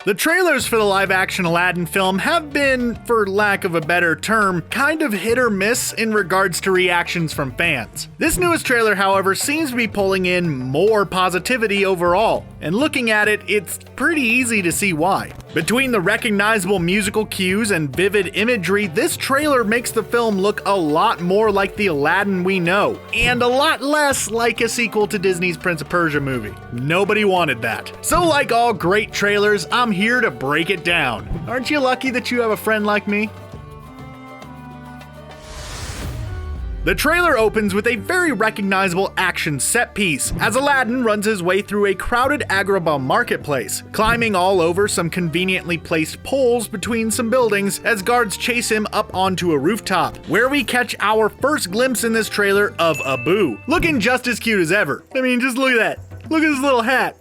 The trailers for the live-action Aladdin film have been, for lack of a better term, kind of hit or miss in regards to reactions from fans. This newest trailer, however, seems to be pulling in more positivity overall, and looking at it, it's pretty easy to see why. Between the recognizable musical cues and vivid imagery, this trailer makes the film look a lot more like the Aladdin we know, and a lot less like a sequel to Disney's Prince of Persia movie. Nobody wanted that. So like all great trailers, I'm here to break it down. Aren't you lucky that you have a friend like me? The trailer opens with a very recognizable action set piece as Aladdin runs his way through a crowded Agrabah marketplace, climbing all over some conveniently placed poles between some buildings as guards chase him up onto a rooftop, where we catch our first glimpse in this trailer of Abu, looking just as cute as ever. I mean, just look at that. Look at his little hat.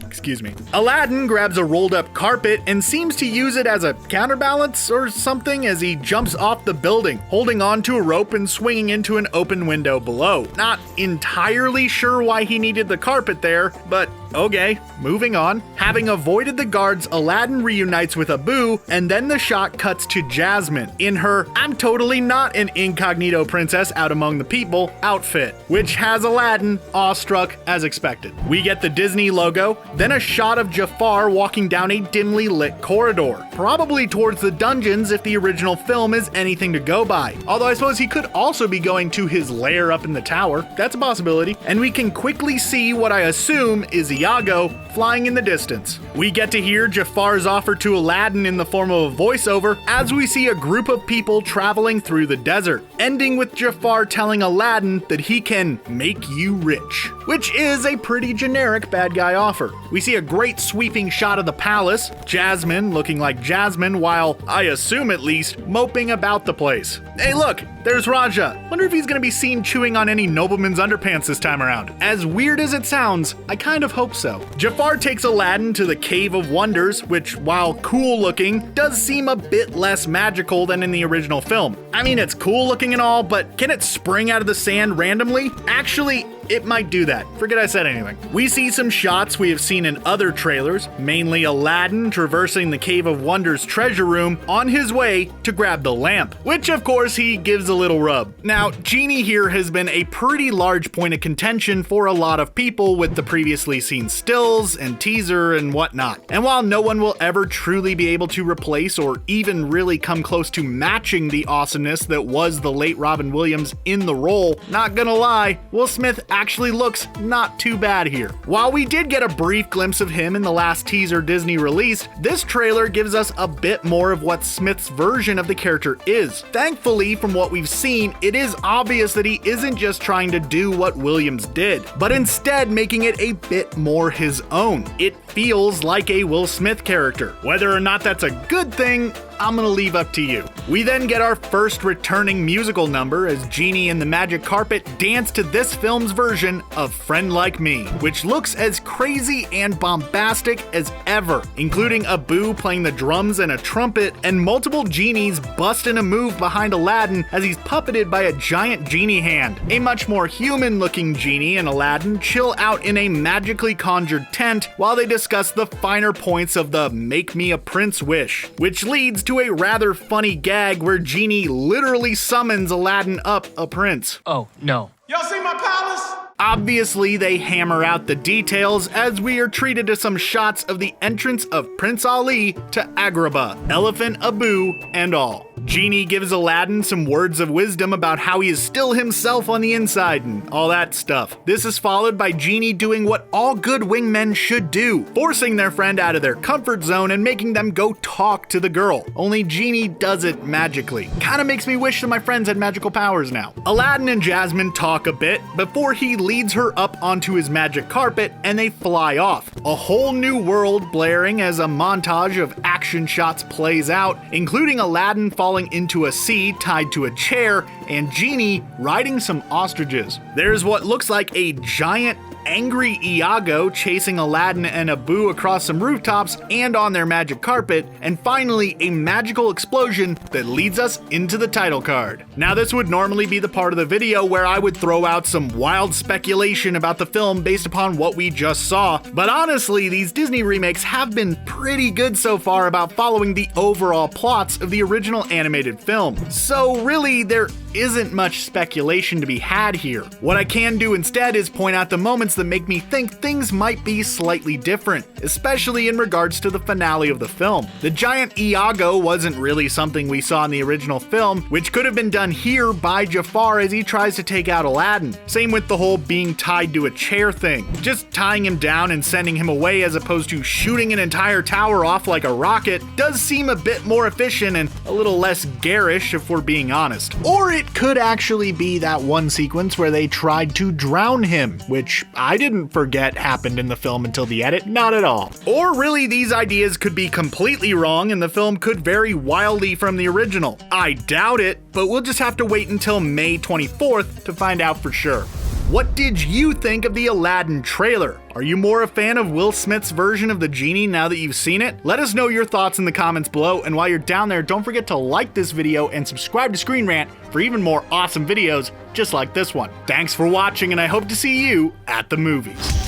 Excuse me. Aladdin grabs a rolled up carpet and seems to use it as a counterbalance or something as he jumps off the building, holding on to a rope and swinging into an open window below. Not entirely sure why he needed the carpet there, but okay, moving on. Having avoided the guards, Aladdin reunites with Abu, and then the shot cuts to Jasmine in her "I'm totally not an incognito princess out among the people" outfit, which has Aladdin awestruck as expected. We get the Disney logo, then a shot of Jafar walking down a dimly lit corridor, probably towards the dungeons if the original film is anything to go by. Although I suppose he could also be going to his lair up in the tower. That's a possibility. And we can quickly see what I assume is Iago flying in the distance. We get to hear Jafar's offer to Aladdin in the form of a voiceover as we see a group of people traveling through the desert, ending with Jafar telling Aladdin that he can make you rich, which is a pretty generic bad guy offer. We see a great sweeping shot of the palace, Jasmine looking like Jasmine while, I assume at least, moping about the place. Hey look, there's Raja. Wonder if he's gonna be seen chewing on any nobleman's underpants this time around. As weird as it sounds, I kind of hope so. Jafar takes Aladdin to the Cave of Wonders, which, while cool looking, does seem a bit less magical than in the original film. I mean, it's cool looking and all, but can it spring out of the sand randomly? Actually, it might do that. Forget I said anything. We see some shots we have seen in other trailers, mainly Aladdin traversing the Cave of Wonders treasure room on his way to grab the lamp, which of course he gives a little rub. Now, Genie here has been a pretty large point of contention for a lot of people with the previously seen stills and teaser and whatnot. And while no one will ever truly be able to replace or even really come close to matching the awesomeness that was the late Robin Williams in the role, not gonna lie, Will Smith actually looks not too bad here. While we did get a brief glimpse of him in the last teaser Disney released, this trailer gives us a bit more of what Smith's version of the character is. Thankfully, from what we've seen, it is obvious that he isn't just trying to do what Williams did, but instead making it a bit more his own. It feels like a Will Smith character. Whether or not that's a good thing, I'm gonna leave up to you. We then get our first returning musical number as Genie and the Magic Carpet dance to this film's version of Friend Like Me, which looks as crazy and bombastic as ever, including Abu playing the drums and a trumpet, and multiple genies busting a move behind Aladdin as he's puppeted by a giant genie hand. A much more human-looking Genie and Aladdin chill out in a magically conjured tent while they discuss the finer points of the "Make Me a Prince" wish, which leads to a rather funny gag where Genie literally summons Aladdin up a prince. Oh, no. Y'all see my palace? Obviously, they hammer out the details as we are treated to some shots of the entrance of Prince Ali to Agrabah, Elephant Abu, and all. Genie gives Aladdin some words of wisdom about how he is still himself on the inside and all that stuff. This is followed by Genie doing what all good wingmen should do, forcing their friend out of their comfort zone and making them go talk to the girl. Only Genie does it magically. Kinda makes me wish that my friends had magical powers now. Aladdin and Jasmine talk a bit before he leads her up onto his magic carpet and they fly off. A whole new world blaring as a montage of action shots plays out, including Aladdin falling into a sea tied to a chair and Genie riding some ostriches. There's what looks like a giant angry Iago chasing Aladdin and Abu across some rooftops and on their magic carpet, and finally a magical explosion that leads us into the title card. Now this would normally be the part of the video where I would throw out some wild speculation about the film based upon what we just saw, but honestly these Disney remakes have been pretty good so far about following the overall plots of the original animated film. So really there isn't much speculation to be had here. What I can do instead is point out the moments that make me think things might be slightly different, especially in regards to the finale of the film. The giant Iago wasn't really something we saw in the original film, which could have been done here by Jafar as he tries to take out Aladdin. Same with the whole being tied to a chair thing. Just tying him down and sending him away as opposed to shooting an entire tower off like a rocket does seem a bit more efficient and a little less garish if we're being honest. Or it could actually be that one sequence where they tried to drown him, which I didn't forget happened in the film until the edit, not at all. Or really these ideas could be completely wrong and the film could vary wildly from the original. I doubt it, but we'll just have to wait until May 24th to find out for sure. What did you think of the Aladdin trailer? Are you more a fan of Will Smith's version of the Genie now that you've seen it? Let us know your thoughts in the comments below, and while you're down there, don't forget to like this video and subscribe to ScreenRant for even more awesome videos just like this one. Thanks for watching, and I hope to see you at the movies.